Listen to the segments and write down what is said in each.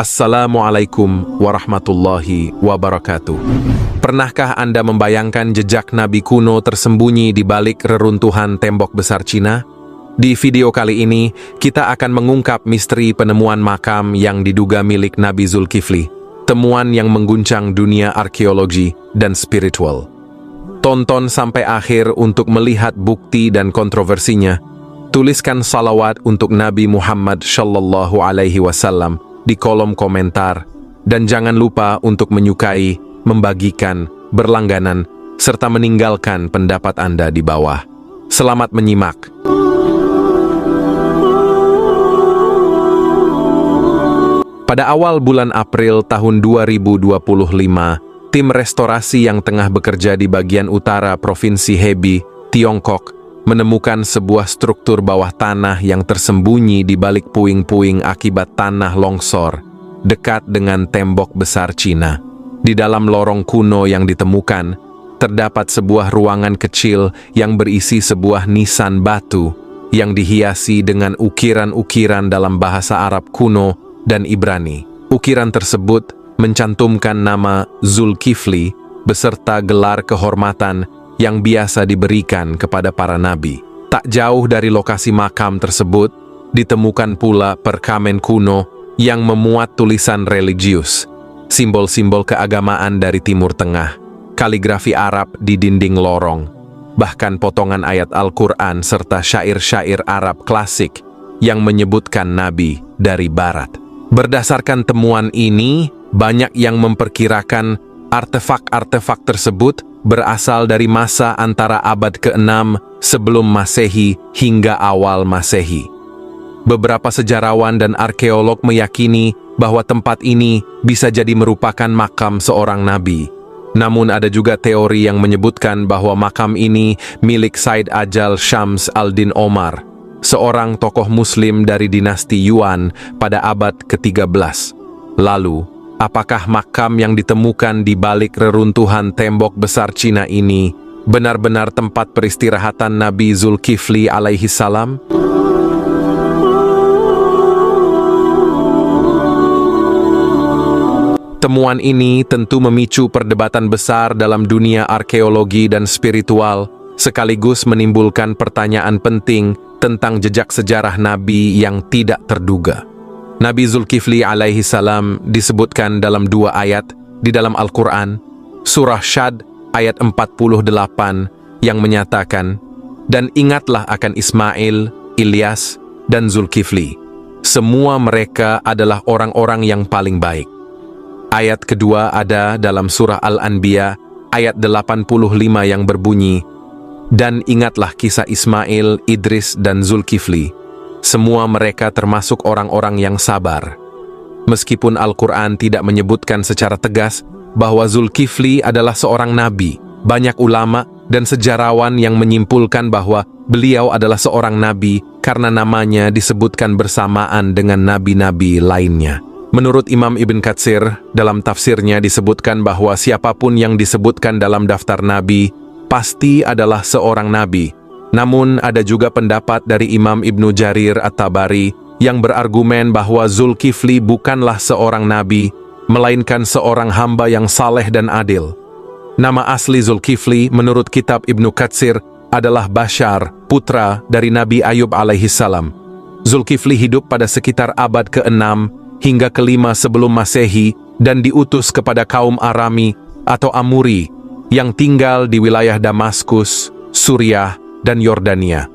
Assalamualaikum warahmatullahi wabarakatuh. Pernahkah Anda membayangkan jejak Nabi kuno tersembunyi di balik reruntuhan tembok besar Cina? Di video kali ini, kita akan mengungkap misteri penemuan makam yang diduga milik Nabi Zulkifli, temuan yang mengguncang dunia arkeologi dan spiritual. Tonton sampai akhir untuk melihat bukti dan kontroversinya. Tuliskan salawat untuk Nabi Muhammad Shallallahu Alaihi Wasallam di kolom komentar, dan jangan lupa untuk menyukai, membagikan, berlangganan, serta meninggalkan pendapat Anda di bawah. Selamat menyimak. Pada awal bulan April tahun 2025, tim restorasi yang tengah bekerja di bagian utara Provinsi Hebei, Tiongkok, menemukan sebuah struktur bawah tanah yang tersembunyi di balik puing-puing akibat tanah longsor, dekat dengan tembok besar Cina. Di dalam lorong kuno yang ditemukan, terdapat sebuah ruangan kecil yang berisi sebuah nisan batu yang dihiasi dengan ukiran-ukiran dalam bahasa Arab kuno dan Ibrani. Ukiran tersebut mencantumkan nama Zulkifli beserta gelar kehormatan yang biasa diberikan kepada para nabi. Tak jauh dari lokasi makam tersebut, ditemukan pula perkamen kuno yang memuat tulisan religius, simbol-simbol keagamaan dari Timur Tengah, kaligrafi Arab di dinding lorong, bahkan potongan ayat Al-Quran serta syair-syair Arab klasik yang menyebutkan nabi dari Barat. Berdasarkan temuan ini, banyak yang memperkirakan artefak-artefak tersebut berasal dari masa antara abad ke-6 sebelum Masehi hingga awal Masehi. Beberapa sejarawan dan arkeolog meyakini bahwa tempat ini bisa jadi merupakan makam seorang nabi. Namun ada juga teori yang menyebutkan bahwa makam ini milik Said Ajal Syams al-Din Omar, seorang tokoh muslim dari dinasti Yuan pada abad ke-13. Lalu, apakah makam yang ditemukan di balik reruntuhan tembok besar Cina ini benar-benar tempat peristirahatan Nabi Zulkifli alaihi salam? Temuan ini tentu memicu perdebatan besar dalam dunia arkeologi dan spiritual, sekaligus menimbulkan pertanyaan penting tentang jejak sejarah Nabi yang tidak terduga. Nabi Zulkifli alaihi salam disebutkan dalam dua ayat di dalam Al-Quran, surah Syad ayat 48 yang menyatakan, "Dan ingatlah akan Ismail, Ilyas, dan Zulkifli. Semua mereka adalah orang-orang yang paling baik." Ayat kedua ada dalam surah Al-Anbiya ayat 85 yang berbunyi, "Dan ingatlah kisah Ismail, Idris, dan Zulkifli. Semua mereka termasuk orang-orang yang sabar." Meskipun Al-Quran tidak menyebutkan secara tegas bahwa Zulkifli adalah seorang nabi, banyak ulama dan sejarawan yang menyimpulkan bahwa beliau adalah seorang nabi karena namanya disebutkan bersamaan dengan nabi-nabi lainnya. Menurut Imam Ibn Katsir, dalam tafsirnya disebutkan bahwa siapapun yang disebutkan dalam daftar nabi pasti adalah seorang nabi. Namun ada juga pendapat dari Imam Ibnu Jarir At-Tabari yang berargumen bahwa Zulkifli bukanlah seorang nabi, melainkan seorang hamba yang saleh dan adil. Nama asli Zulkifli menurut kitab Ibnu Katsir adalah Bashar, putra dari Nabi Ayub alaihi salam. Zulkifli hidup pada sekitar abad ke-6 hingga ke-5 sebelum Masehi dan diutus kepada kaum Arami atau Amuri yang tinggal di wilayah Damaskus, Suriah, dan Yordania.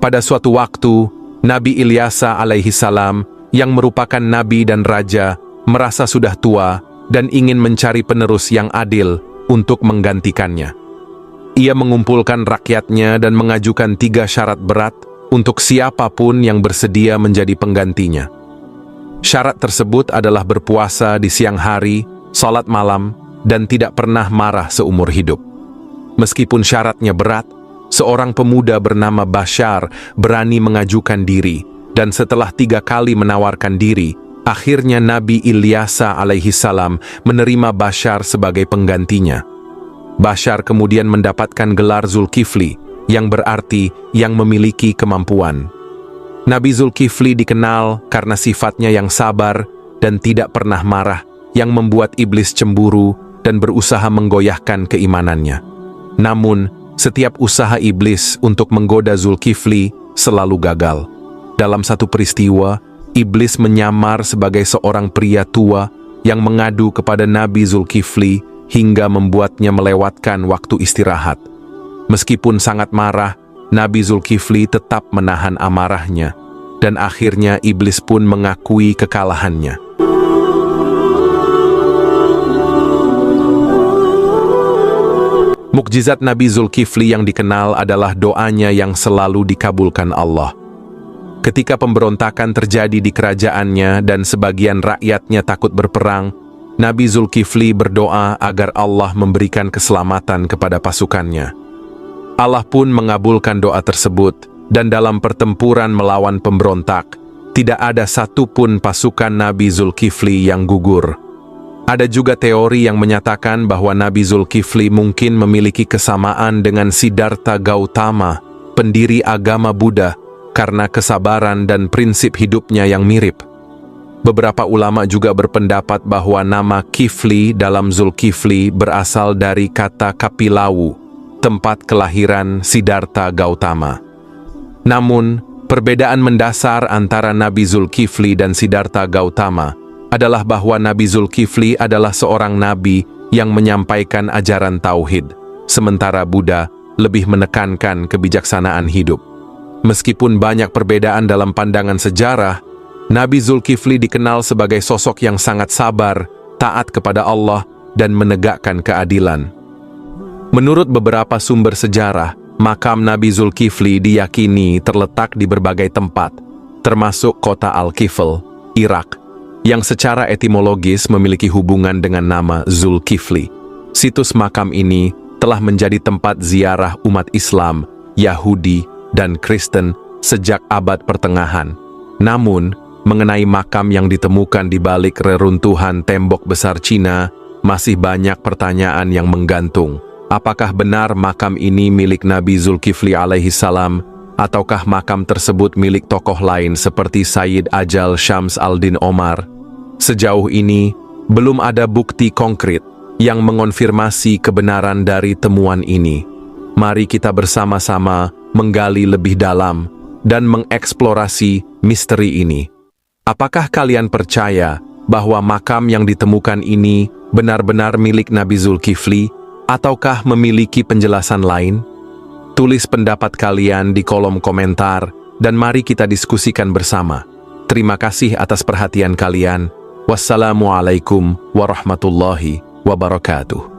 Pada suatu waktu, Nabi Ilyasa alaihi salam yang merupakan nabi dan raja merasa sudah tua dan ingin mencari penerus yang adil untuk menggantikannya. Ia mengumpulkan rakyatnya dan mengajukan 3 syarat berat untuk siapapun yang bersedia menjadi penggantinya. Syarat tersebut adalah berpuasa di siang hari, salat malam, dan tidak pernah marah seumur hidup. Meskipun syaratnya berat, seorang pemuda bernama Bashar berani mengajukan diri, dan setelah 3 kali menawarkan diri, akhirnya Nabi Ilyasa alaihi salam menerima Bashar sebagai penggantinya. Bashar kemudian mendapatkan gelar Zulkifli, yang berarti yang memiliki kemampuan. Nabi Zulkifli dikenal karena sifatnya yang sabar dan tidak pernah marah yang membuat iblis cemburu dan berusaha menggoyahkan keimanannya. Namun, setiap usaha iblis untuk menggoda Zulkifli selalu gagal. Dalam satu peristiwa, iblis menyamar sebagai seorang pria tua yang mengadu kepada Nabi Zulkifli hingga membuatnya melewatkan waktu istirahat. Meskipun sangat marah, Nabi Zulkifli tetap menahan amarahnya, dan akhirnya iblis pun mengakui kekalahannya. Mukjizat Nabi Zulkifli yang dikenal adalah doanya yang selalu dikabulkan Allah. Ketika pemberontakan terjadi di kerajaannya dan sebagian rakyatnya takut berperang, Nabi Zulkifli berdoa agar Allah memberikan keselamatan kepada pasukannya. Allah pun mengabulkan doa tersebut, dan dalam pertempuran melawan pemberontak, tidak ada satupun pasukan Nabi Zulkifli yang gugur. Ada juga teori yang menyatakan bahwa Nabi Zulkifli mungkin memiliki kesamaan dengan Siddhartha Gautama, pendiri agama Buddha, karena kesabaran dan prinsip hidupnya yang mirip. Beberapa ulama juga berpendapat bahwa nama Kifli dalam Zulkifli berasal dari kata Kapilawu, tempat kelahiran Siddhartha Gautama. Namun, perbedaan mendasar antara Nabi Zulkifli dan Siddhartha Gautama adalah bahwa Nabi Zulkifli adalah seorang nabi yang menyampaikan ajaran tauhid, sementara Buddha lebih menekankan kebijaksanaan hidup. Meskipun banyak perbedaan dalam pandangan sejarah, Nabi Zulkifli dikenal sebagai sosok yang sangat sabar, taat kepada Allah, dan menegakkan keadilan. Menurut beberapa sumber sejarah, makam Nabi Zulkifli diyakini terletak di berbagai tempat, termasuk kota Al-Kifl, Irak, yang secara etimologis memiliki hubungan dengan nama Zulkifli. Situs makam ini telah menjadi tempat ziarah umat Islam, Yahudi, dan Kristen sejak abad pertengahan. Namun, mengenai makam yang ditemukan di balik reruntuhan tembok besar Cina, masih banyak pertanyaan yang menggantung. Apakah benar makam ini milik Nabi Zulkifli alaihi salam, ataukah makam tersebut milik tokoh lain seperti Sayyid Ajal Syams al-Din Omar? Sejauh ini, belum ada bukti konkret yang mengonfirmasi kebenaran dari temuan ini. Mari kita bersama-sama menggali lebih dalam dan mengeksplorasi misteri ini. Apakah kalian percaya bahwa makam yang ditemukan ini benar-benar milik Nabi Zulkifli, ataukah memiliki penjelasan lain? Tulis pendapat kalian di kolom komentar, dan mari kita diskusikan bersama. Terima kasih atas perhatian kalian. Wassalamualaikum warahmatullahi wabarakatuh.